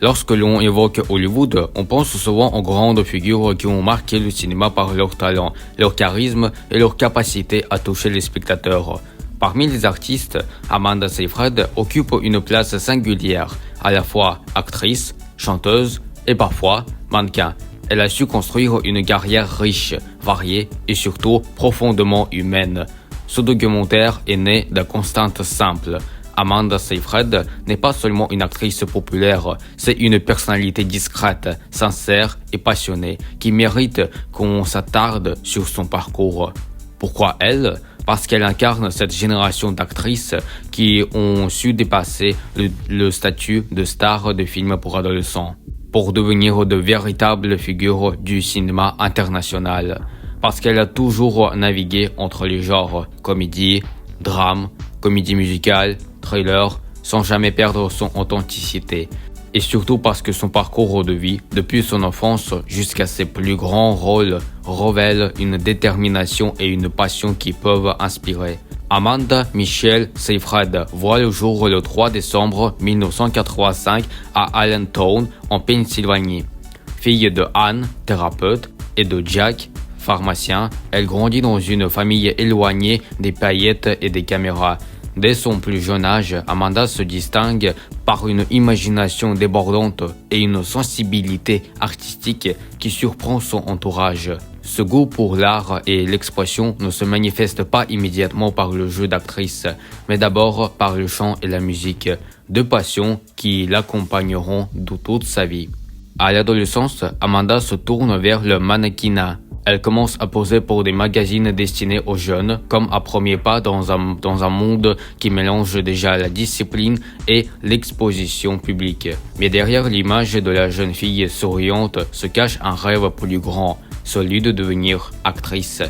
Lorsque l'on évoque Hollywood, on pense souvent aux grandes figures qui ont marqué le cinéma par leur talent, leur charisme et leur capacité à toucher les spectateurs. Parmi les artistes, Amanda Seyfried occupe une place singulière, à la fois actrice, chanteuse et parfois mannequin. Elle a su construire une carrière riche, variée et surtout profondément humaine. Ce documentaire est né d'un constat simple. Amanda Seyfried n'est pas seulement une actrice populaire, c'est une personnalité discrète, sincère et passionnée qui mérite qu'on s'attarde sur son parcours. Pourquoi elle ? Parce qu'elle incarne cette génération d'actrices qui ont su dépasser le statut de star de films pour adolescents, pour devenir de véritables figures du cinéma international. Parce qu'elle a toujours navigué entre les genres comédie, drame, comédie musicale, thriller, sans jamais perdre son authenticité. Et surtout parce que son parcours de vie, depuis son enfance jusqu'à ses plus grands rôles, révèle une détermination et une passion qui peuvent inspirer. Amanda Michelle Seyfried voit le jour le 3 décembre 1985 à Allentown, en Pennsylvanie. Fille de Anne, thérapeute, et de Jack, pharmacien, elle grandit dans une famille éloignée des paillettes et des caméras. Dès son plus jeune âge, Amanda se distingue par une imagination débordante et une sensibilité artistique qui surprend son entourage. Ce goût pour l'art et l'expression ne se manifeste pas immédiatement par le jeu d'actrice, mais d'abord par le chant et la musique, deux passions qui l'accompagneront de toute sa vie. À l'adolescence, Amanda se tourne vers le mannequinat. Elle commence à poser pour des magazines destinés aux jeunes, comme un premier pas dans un monde qui mélange déjà la discipline et l'exposition publique. Mais derrière l'image de la jeune fille souriante se cache un rêve plus grand, celui de devenir actrice.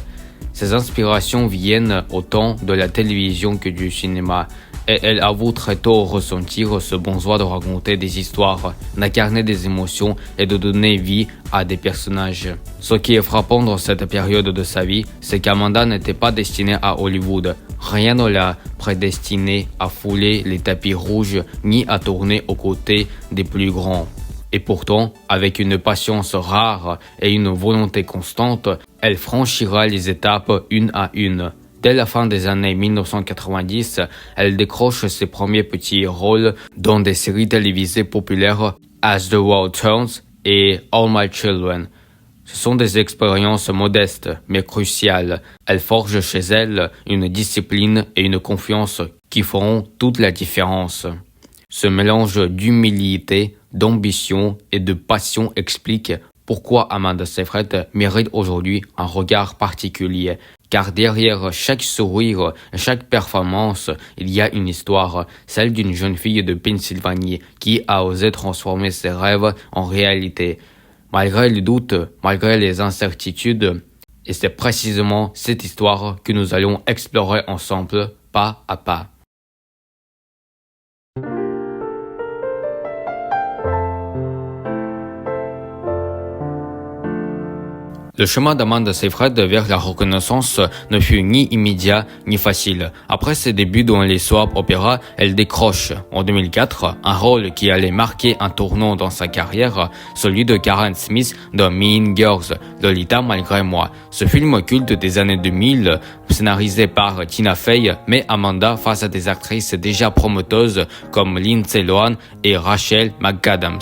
Ses inspirations viennent autant de la télévision que du cinéma. Et elle avoue très tôt ressentir ce besoin de raconter des histoires, d'incarner des émotions et de donner vie à des personnages. Ce qui est frappant dans cette période de sa vie, c'est qu'Amanda n'était pas destinée à Hollywood. Rien ne l'a prédestinée à fouler les tapis rouges ni à tourner aux côtés des plus grands. Et pourtant, avec une patience rare et une volonté constante, elle franchira les étapes une à une. Dès la fin des années 1990, elle décroche ses premiers petits rôles dans des séries télévisées populaires As the World Turns et All My Children. Ce sont des expériences modestes mais cruciales. Elle forge chez elle une discipline et une confiance qui feront toute la différence. Ce mélange d'humilité, d'ambition et de passion explique pourquoi Amanda Seyfried mérite aujourd'hui un regard particulier. Car derrière chaque sourire, chaque performance, il y a une histoire, celle d'une jeune fille de Pennsylvanie qui a osé transformer ses rêves en réalité. Malgré les doutes, malgré les incertitudes, et c'est précisément cette histoire que nous allons explorer ensemble, pas à pas. Le chemin d'Amanda Seyfried vers la reconnaissance ne fut ni immédiat ni facile. Après ses débuts dans les soap opéras, elle décroche, en 2004, un rôle qui allait marquer un tournant dans sa carrière, celui de Karen Smith dans Mean Girls, Lolita malgré moi. Ce film culte des années 2000, scénarisé par Tina Fey, met Amanda face à des actrices déjà prometteuses comme Lindsay Lohan et Rachel McAdams.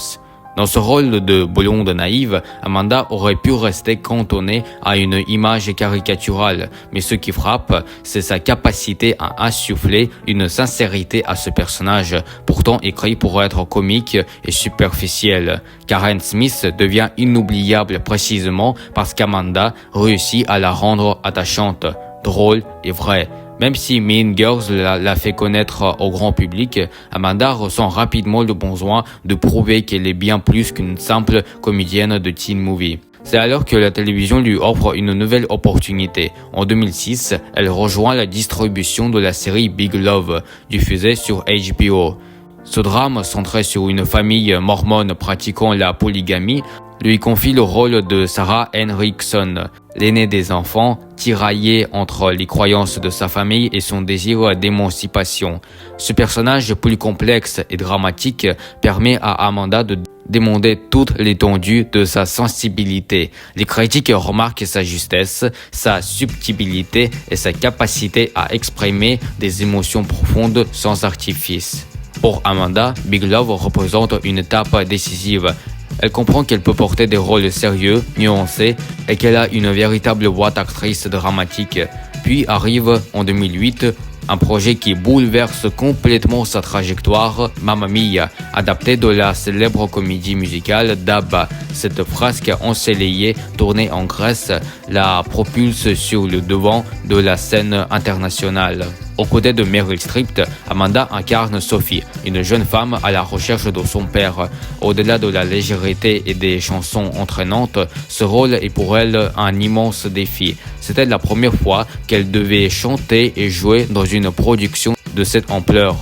Dans ce rôle de blonde naïve, Amanda aurait pu rester cantonnée à une image caricaturale, mais ce qui frappe, c'est sa capacité à insuffler une sincérité à ce personnage, pourtant écrit pour être comique et superficiel. Karen Smith devient inoubliable précisément parce qu'Amanda réussit à la rendre attachante, drôle et vraie. Même si Mean Girls l'a fait connaître au grand public, Amanda ressent rapidement le besoin de prouver qu'elle est bien plus qu'une simple comédienne de teen movie. C'est alors que la télévision lui offre une nouvelle opportunité. En 2006, elle rejoint la distribution de la série Big Love, diffusée sur HBO. Ce drame, centré sur une famille mormone pratiquant la polygamie, lui confie le rôle de Sarah Henriksen, l'aînée des enfants, tiraillée entre les croyances de sa famille et son désir d'émancipation. Ce personnage plus complexe et dramatique permet à Amanda de démonter toute l'étendue de sa sensibilité. Les critiques remarquent sa justesse, sa subtilité et sa capacité à exprimer des émotions profondes sans artifice. Pour Amanda, Big Love représente une étape décisive. Elle comprend qu'elle peut porter des rôles sérieux, nuancés et qu'elle a une véritable voix d'actrice dramatique. Puis arrive en 2008 un projet qui bouleverse complètement sa trajectoire, Mamma Mia, adapté de la célèbre comédie musicale d'ABBA. Cette frasque ensoleillée tournée en Grèce la propulse sur le devant de la scène internationale. Aux côtés de Meryl Streep, Amanda incarne Sophie, une jeune femme à la recherche de son père. Au-delà de la légèreté et des chansons entraînantes, ce rôle est pour elle un immense défi. C'était la première fois qu'elle devait chanter et jouer dans une production de cette ampleur.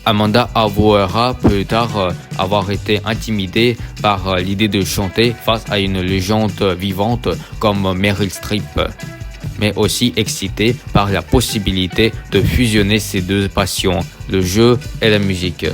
Amanda avouera plus tard avoir été intimidée par l'idée de chanter face à une légende vivante comme Meryl Streep, mais aussi excitée par la possibilité de fusionner ces deux passions, le jeu et la musique.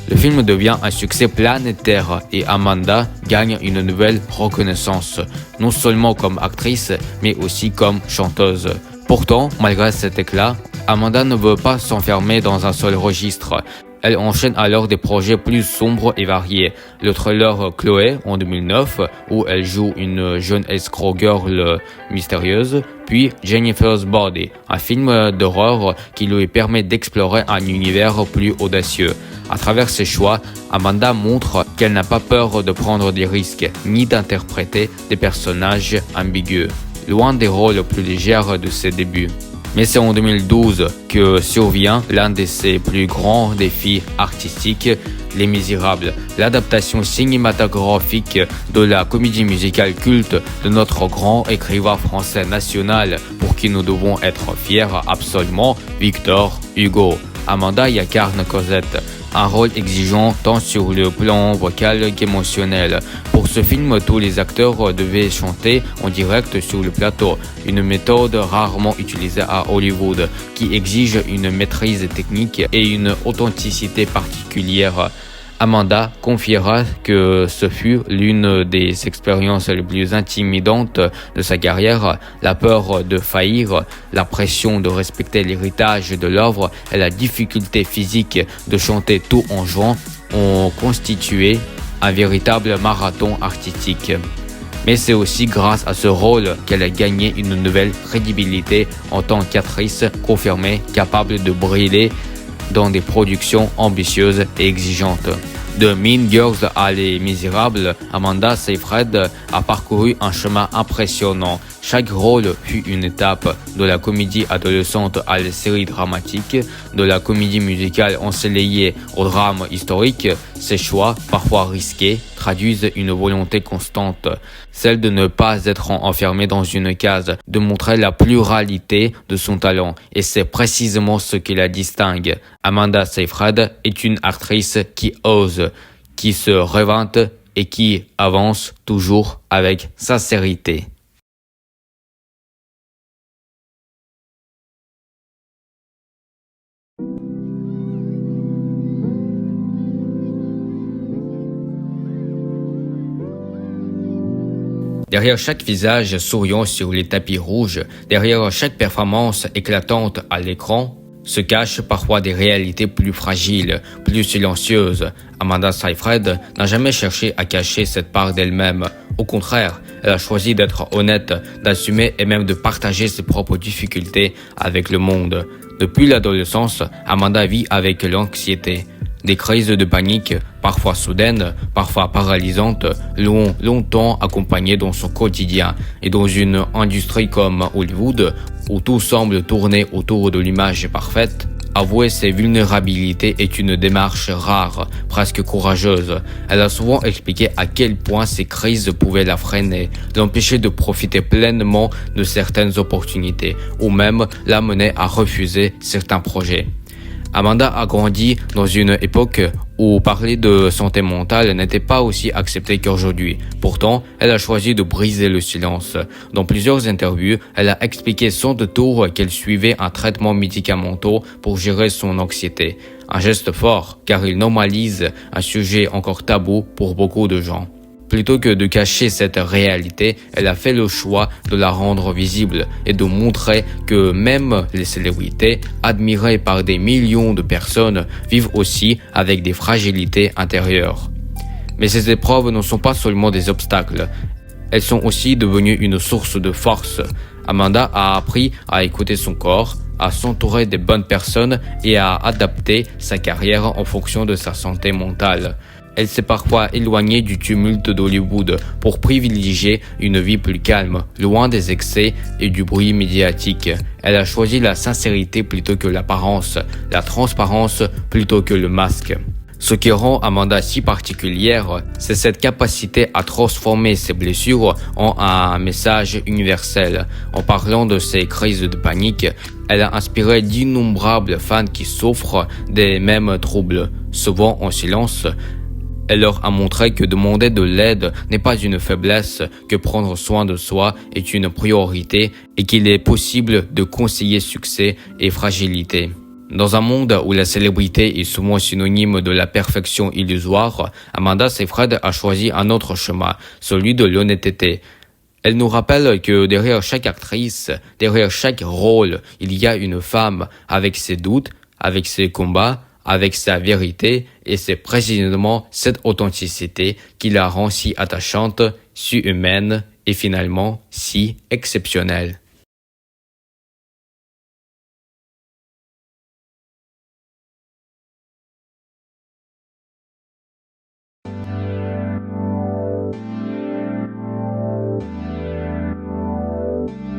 Le film devient un succès planétaire et Amanda gagne une nouvelle reconnaissance, non seulement comme actrice, mais aussi comme chanteuse. Pourtant, malgré cet éclat, Amanda ne veut pas s'enfermer dans un seul registre. Elle enchaîne alors des projets plus sombres et variés. Le trailer Chloé en 2009, où elle joue une jeune escroc girl mystérieuse, puis Jennifer's Body, un film d'horreur qui lui permet d'explorer un univers plus audacieux. À travers ses choix, Amanda montre qu'elle n'a pas peur de prendre des risques, ni d'interpréter des personnages ambigus, loin des rôles plus légers de ses débuts. Mais c'est en 2012 que survient l'un de ses plus grands défis artistiques, Les Misérables, l'adaptation cinématographique de la comédie musicale culte de notre grand écrivain français national pour qui nous devons être fiers absolument, Victor Hugo. Amanda y incarne Cosette, un rôle exigeant tant sur le plan vocal qu'émotionnel. Pour ce film, tous les acteurs devaient chanter en direct sur le plateau, une méthode rarement utilisée à Hollywood, qui exige une maîtrise technique et une authenticité particulière. Amanda confiera que ce fut l'une des expériences les plus intimidantes de sa carrière. La peur de faillir, la pression de respecter l'héritage de l'œuvre et la difficulté physique de chanter tout en jouant ont constitué un véritable marathon artistique. Mais c'est aussi grâce à ce rôle qu'elle a gagné une nouvelle crédibilité en tant qu'actrice confirmée, capable de briller dans des productions ambitieuses et exigeantes. De Mean Girls à Les Misérables, Amanda Seyfried a parcouru un chemin impressionnant. Chaque rôle fut une étape, de la comédie adolescente à la série dramatique, de la comédie musicale ensoleillée au drame historique. Ses choix, parfois risqués, traduisent une volonté constante, celle de ne pas être enfermée dans une case, de montrer la pluralité de son talent, et c'est précisément ce qui la distingue. Amanda Seyfried est une actrice qui ose, qui se réinvente et qui avance toujours avec sincérité. Derrière chaque visage souriant sur les tapis rouges, derrière chaque performance éclatante à l'écran, se cachent parfois des réalités plus fragiles, plus silencieuses. Amanda Seyfried n'a jamais cherché à cacher cette part d'elle-même. Au contraire, elle a choisi d'être honnête, d'assumer et même de partager ses propres difficultés avec le monde. Depuis l'adolescence, Amanda vit avec l'anxiété. Des crises de panique, parfois soudaines, parfois paralysantes, l'ont longtemps accompagnée dans son quotidien. Et dans une industrie comme Hollywood, où tout semble tourner autour de l'image parfaite, avouer ses vulnérabilités est une démarche rare, presque courageuse. Elle a souvent expliqué à quel point ces crises pouvaient la freiner, l'empêcher de profiter pleinement de certaines opportunités, ou même la mener à refuser certains projets. Amanda a grandi dans une époque où parler de santé mentale n'était pas aussi accepté qu'aujourd'hui. Pourtant, elle a choisi de briser le silence. Dans plusieurs interviews, elle a expliqué sans détour qu'elle suivait un traitement médicamenteux pour gérer son anxiété. Un geste fort, car il normalise un sujet encore tabou pour beaucoup de gens. Plutôt que de cacher cette réalité, elle a fait le choix de la rendre visible et de montrer que même les célébrités, admirées par des millions de personnes, vivent aussi avec des fragilités intérieures. Mais ces épreuves ne sont pas seulement des obstacles, elles sont aussi devenues une source de force. Amanda a appris à écouter son corps, à s'entourer des bonnes personnes et à adapter sa carrière en fonction de sa santé mentale. Elle s'est parfois éloignée du tumulte d'Hollywood pour privilégier une vie plus calme, loin des excès et du bruit médiatique. Elle a choisi la sincérité plutôt que l'apparence, la transparence plutôt que le masque. Ce qui rend Amanda si particulière, c'est cette capacité à transformer ses blessures en un message universel. En parlant de ses crises de panique, elle a inspiré d'innombrables fans qui souffrent des mêmes troubles, souvent en silence. Elle leur a montré que demander de l'aide n'est pas une faiblesse, que prendre soin de soi est une priorité et qu'il est possible de concilier succès et fragilité. Dans un monde où la célébrité est souvent synonyme de la perfection illusoire, Amanda Seyfried a choisi un autre chemin, celui de l'honnêteté. Elle nous rappelle que derrière chaque actrice, derrière chaque rôle, il y a une femme avec ses doutes, avec ses combats, avec sa vérité, et c'est précisément cette authenticité qui la rend si attachante, si humaine et finalement si exceptionnelle.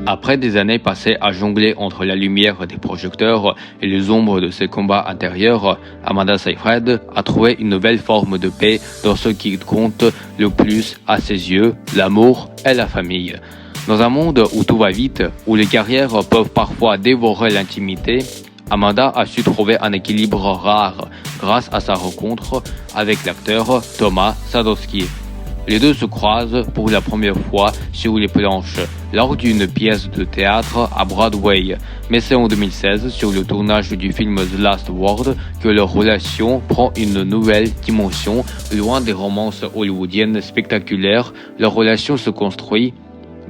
Après des années passées à jongler entre la lumière des projecteurs et les ombres de ses combats intérieurs, Amanda Seyfried a trouvé une nouvelle forme de paix dans ce qui compte le plus à ses yeux, l'amour et la famille. Dans un monde où tout va vite, où les carrières peuvent parfois dévorer l'intimité, Amanda a su trouver un équilibre rare grâce à sa rencontre avec l'acteur Thomas Sadoski. Les deux se croisent pour la première fois sur les planches, lors d'une pièce de théâtre à Broadway. Mais c'est en 2016, sur le tournage du film The Last Word, que leur relation prend une nouvelle dimension. Loin des romances hollywoodiennes spectaculaires, leur relation se construit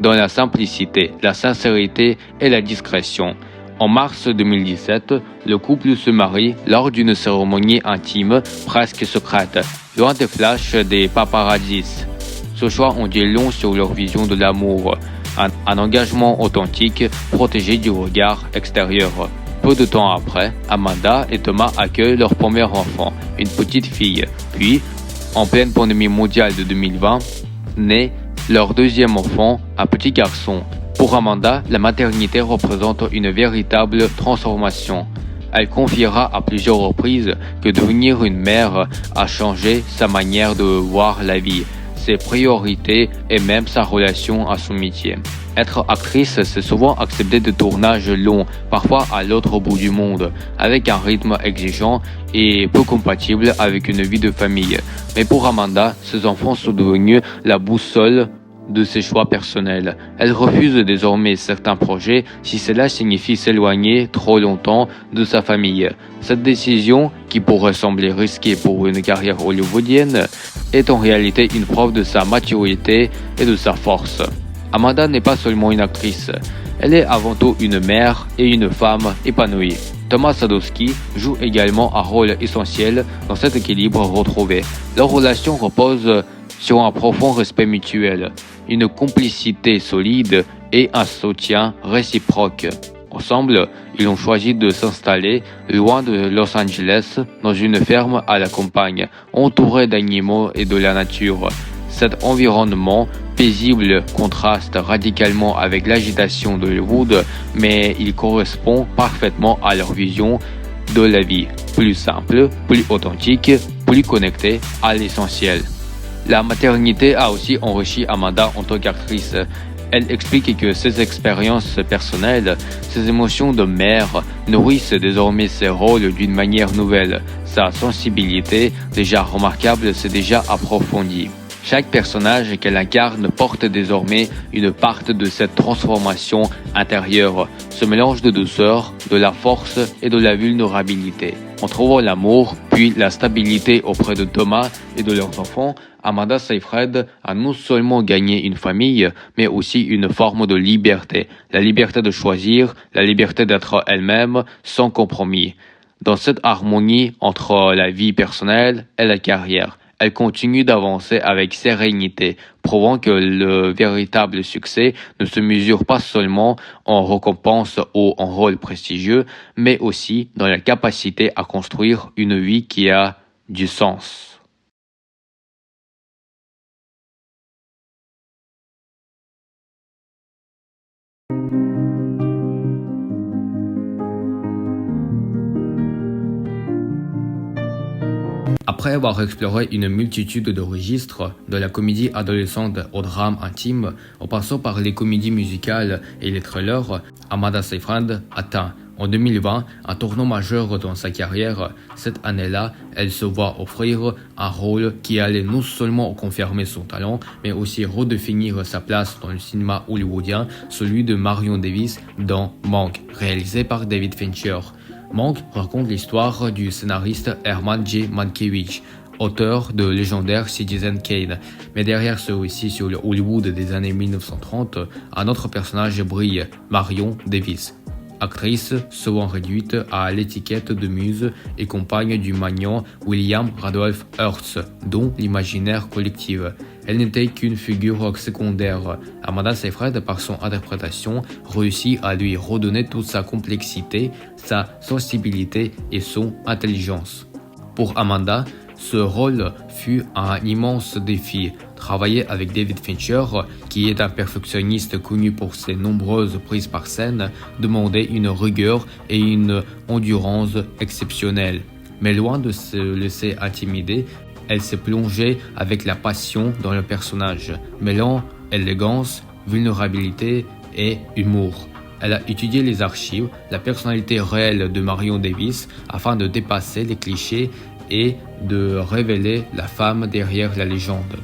dans la simplicité, la sincérité et la discrétion. En mars 2017, le couple se marie lors d'une cérémonie intime, presque secrète, loin des flashs des paparazzis. Ce choix en dit long sur leur vision de l'amour, un engagement authentique, protégé du regard extérieur. Peu de temps après, Amanda et Thomas accueillent leur premier enfant, une petite fille. Puis, en pleine pandémie mondiale de 2020, naît leur deuxième enfant, un petit garçon. Pour Amanda, la maternité représente une véritable transformation. Elle confiera à plusieurs reprises que devenir une mère a changé sa manière de voir la vie, ses priorités et même sa relation à son métier. Être actrice, c'est souvent accepter des tournages longs, parfois à l'autre bout du monde, avec un rythme exigeant et peu compatible avec une vie de famille. Mais pour Amanda, ses enfants sont devenus la boussole de ses choix personnels. Elle refuse désormais certains projets si cela signifie s'éloigner trop longtemps de sa famille. Cette décision, qui pourrait sembler risquée pour une carrière hollywoodienne, est en réalité une preuve de sa maturité et de sa force. Amanda n'est pas seulement une actrice, elle est avant tout une mère et une femme épanouie. Thomas Sadoski joue également un rôle essentiel dans cet équilibre retrouvé. Leur relation repose sur un profond respect mutuel, une complicité solide et un soutien réciproque. Ensemble, ils ont choisi de s'installer loin de Los Angeles, dans une ferme à la campagne, entourée d'animaux et de la nature. Cet environnement paisible contraste radicalement avec l'agitation de Hollywood, mais il correspond parfaitement à leur vision de la vie, plus simple, plus authentique, plus connectée à l'essentiel. La maternité a aussi enrichi Amanda en tant qu'actrice. Elle explique que ses expériences personnelles, ses émotions de mère nourrissent désormais ses rôles d'une manière nouvelle. Sa sensibilité, déjà remarquable, s'est déjà approfondie. Chaque personnage qu'elle incarne porte désormais une part de cette transformation intérieure, ce mélange de douceur, de la force et de la vulnérabilité. En trouvant l'amour, puis la stabilité auprès de Thomas et de leurs enfants, Amanda Seyfried a non seulement gagné une famille, mais aussi une forme de liberté. La liberté de choisir, la liberté d'être elle-même, sans compromis. Dans cette harmonie entre la vie personnelle et la carrière, elle continue d'avancer avec sérénité, prouvant que le véritable succès ne se mesure pas seulement en récompense ou en rôle prestigieux, mais aussi dans la capacité à construire une vie qui a du sens. Après avoir exploré une multitude de registres, de la comédie adolescente au drame intime, en passant par les comédies musicales et les trailers, Amanda Seyfried atteint en 2020 un tournant majeur dans sa carrière. Cette année-là, elle se voit offrir un rôle qui allait non seulement confirmer son talent, mais aussi redéfinir sa place dans le cinéma hollywoodien, celui de Marion Davies dans Mank, réalisé par David Fincher. Mank raconte l'histoire du scénariste Herman J. Mankiewicz, auteur de légendaire Citizen Kane. Mais derrière ce récit sur le Hollywood des années 1930, un autre personnage brille, Marion Davies. Actrice souvent réduite à l'étiquette de muse et compagne du magnat William Randolph Hearst, dont l'imaginaire collectif. Elle n'était qu'une figure secondaire. Amanda Seyfried, par son interprétation, réussit à lui redonner toute sa complexité, sa sensibilité et son intelligence. Pour Amanda, ce rôle fut un immense défi. Travailler avec David Fincher, qui est un perfectionniste connu pour ses nombreuses prises par scène, demandait une rigueur et une endurance exceptionnelles. Mais loin de se laisser intimider, elle s'est plongée avec la passion dans le personnage, mêlant élégance, vulnérabilité et humour. Elle a étudié les archives, la personnalité réelle de Marion Davies afin de dépasser les clichés et de révéler la femme derrière la légende.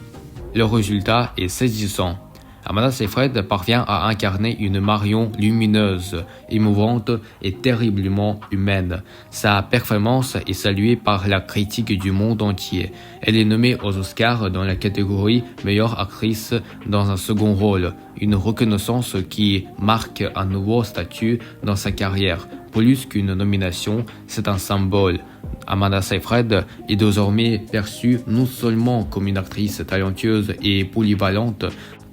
Le résultat est saisissant. Amanda Seyfried parvient à incarner une Marion lumineuse, émouvante et terriblement humaine. Sa performance est saluée par la critique du monde entier. Elle est nommée aux Oscars dans la catégorie meilleure actrice dans un second rôle, une reconnaissance qui marque un nouveau statut dans sa carrière. Plus qu'une nomination, c'est un symbole. Amanda Seyfried est désormais perçue non seulement comme une actrice talentueuse et polyvalente,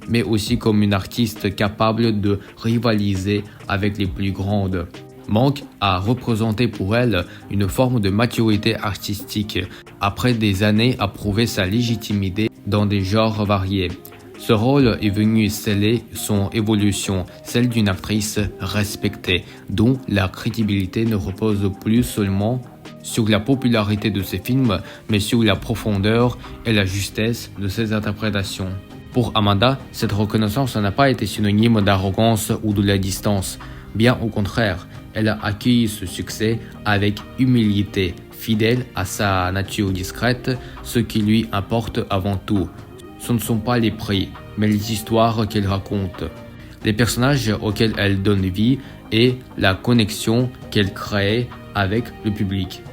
mais aussi comme une artiste capable de rivaliser avec les plus grandes. Mank a représenté pour elle une forme de maturité artistique, après des années à prouver sa légitimité dans des genres variés. Ce rôle est venu sceller son évolution, celle d'une actrice respectée, dont la crédibilité ne repose plus seulement sur la popularité de ses films, mais sur la profondeur et la justesse de ses interprétations. Pour Amanda, cette reconnaissance n'a pas été synonyme d'arrogance ou de la distance. Bien au contraire, elle a accueilli ce succès avec humilité, fidèle à sa nature discrète, ce qui lui importe avant tout. Ce ne sont pas les prix, mais les histoires qu'elle raconte, les personnages auxquels elle donne vie et la connexion qu'elle crée avec le public.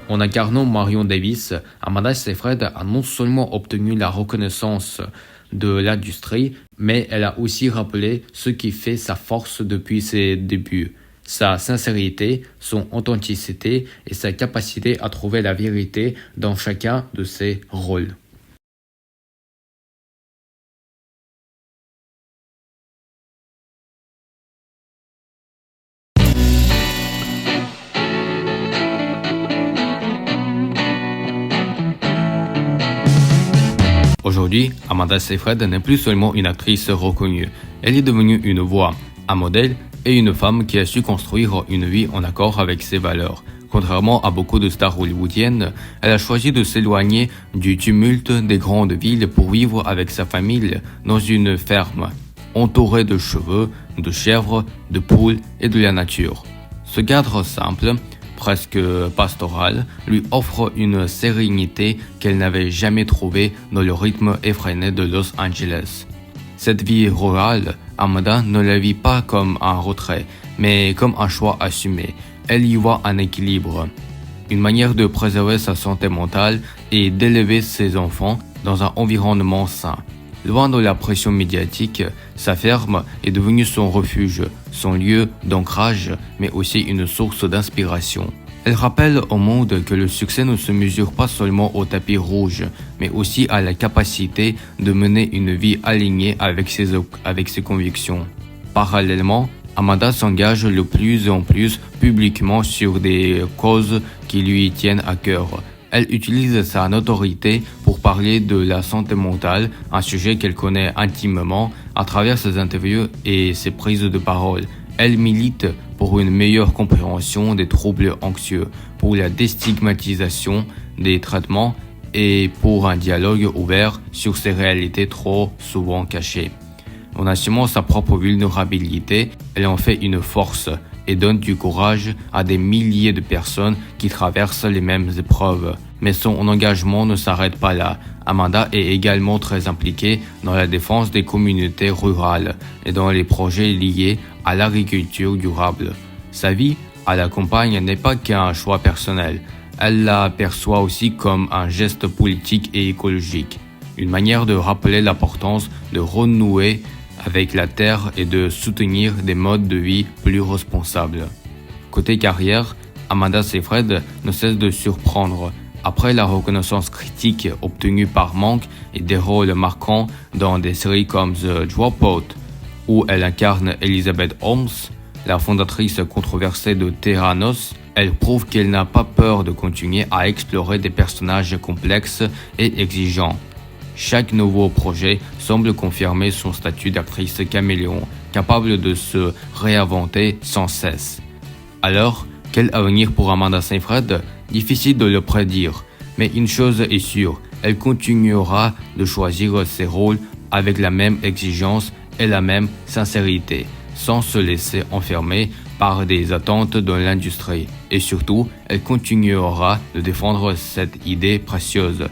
En incarnant Marion Davies, Amanda Seyfried a non seulement obtenu la reconnaissance de l'industrie, mais elle a aussi rappelé ce qui fait sa force depuis ses débuts. Sa sincérité, son authenticité et sa capacité à trouver la vérité dans chacun de ses rôles. Aujourd'hui, Amanda Seyfried n'est plus seulement une actrice reconnue, elle est devenue une voix, un modèle et une femme qui a su construire une vie en accord avec ses valeurs. Contrairement à beaucoup de stars hollywoodiennes, elle a choisi de s'éloigner du tumulte des grandes villes pour vivre avec sa famille dans une ferme. entourée de cheveux, de chèvres, de poules et de la nature. Ce cadre simple, presque pastoral, lui offre une sérénité qu'elle n'avait jamais trouvée dans le rythme effréné de Los Angeles. Cette vie rurale, Amanda ne la vit pas comme un retrait, mais comme un choix assumé. Elle y voit un équilibre, une manière de préserver sa santé mentale et d'élever ses enfants dans un environnement sain. Loin de la pression médiatique, sa ferme est devenue son refuge, son lieu d'ancrage, mais aussi une source d'inspiration. Elle rappelle au monde que le succès ne se mesure pas seulement au tapis rouge, mais aussi à la capacité de mener une vie alignée avec ses convictions. Parallèlement, Amanda s'engage de plus en plus publiquement sur des causes qui lui tiennent à cœur. Elle utilise sa notoriété pour parler de la santé mentale, un sujet qu'elle connaît intimement à travers ses interviews et ses prises de parole. Elle milite pour une meilleure compréhension des troubles anxieux, pour la déstigmatisation des traitements et pour un dialogue ouvert sur ces réalités trop souvent cachées. En assumant sa propre vulnérabilité, elle en fait une force et donne du courage à des milliers de personnes qui traversent les mêmes épreuves. Mais son engagement ne s'arrête pas là. Amanda est également très impliquée dans la défense des communautés rurales et dans les projets liés à l'agriculture durable. Sa vie à la campagne n'est pas qu'un choix personnel. Elle la perçoit aussi comme un geste politique et écologique, une manière de rappeler l'importance de renouer avec la terre et de soutenir des modes de vie plus responsables. Côté carrière, Amanda Seyfried ne cesse de surprendre. Après la reconnaissance critique obtenue par Mank et des rôles marquants dans des séries comme The Dropout, où elle incarne Elizabeth Holmes, la fondatrice controversée de Theranos, elle prouve qu'elle n'a pas peur de continuer à explorer des personnages complexes et exigeants. Chaque nouveau projet semble confirmer son statut d'actrice caméléon, capable de se réinventer sans cesse. Alors, quel avenir pour Amanda Seyfried? Difficile de le prédire, mais une chose est sûre, elle continuera de choisir ses rôles avec la même exigence et la même sincérité, sans se laisser enfermer par des attentes de l'industrie. Et surtout, elle continuera de défendre cette idée précieuse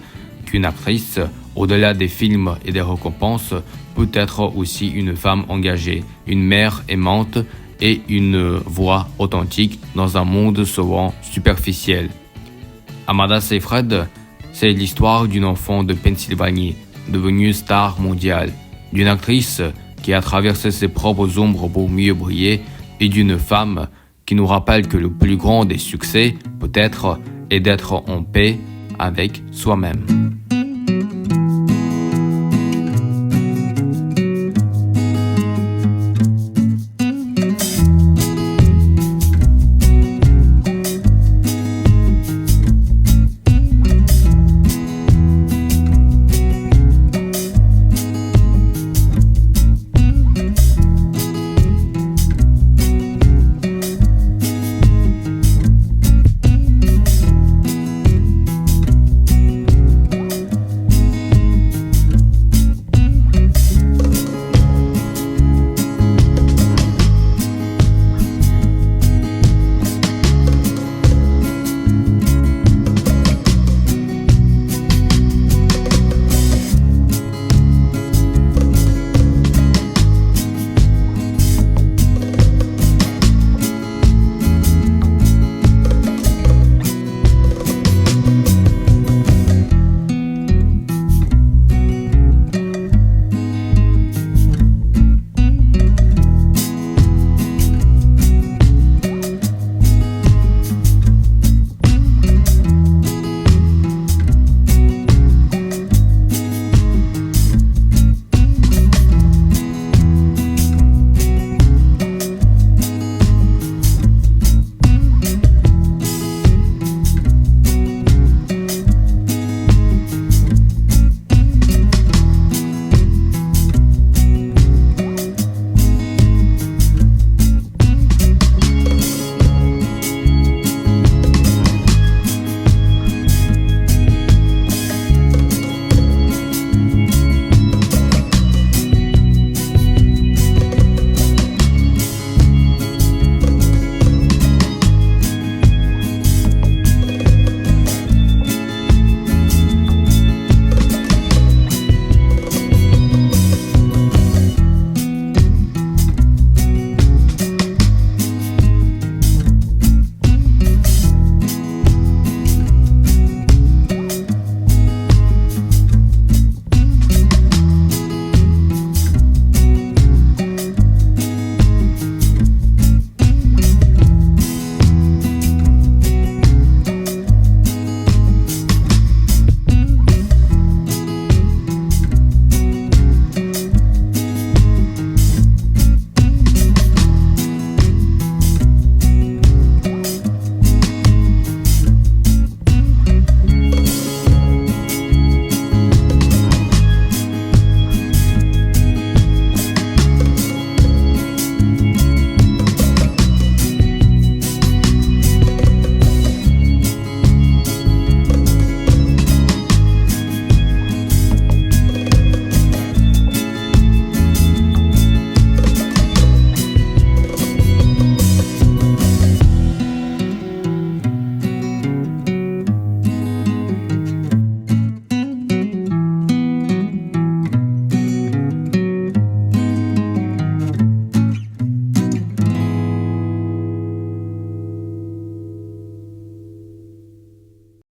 qu'une actrice, au-delà des films et des récompenses, peut être aussi une femme engagée, une mère aimante et une voix authentique dans un monde souvent superficiel. Amanda Seyfried, c'est l'histoire d'une enfant de Pennsylvanie, devenue star mondiale, d'une actrice qui a traversé ses propres ombres pour mieux briller et d'une femme qui nous rappelle que le plus grand des succès, peut-être, est d'être en paix avec soi-même.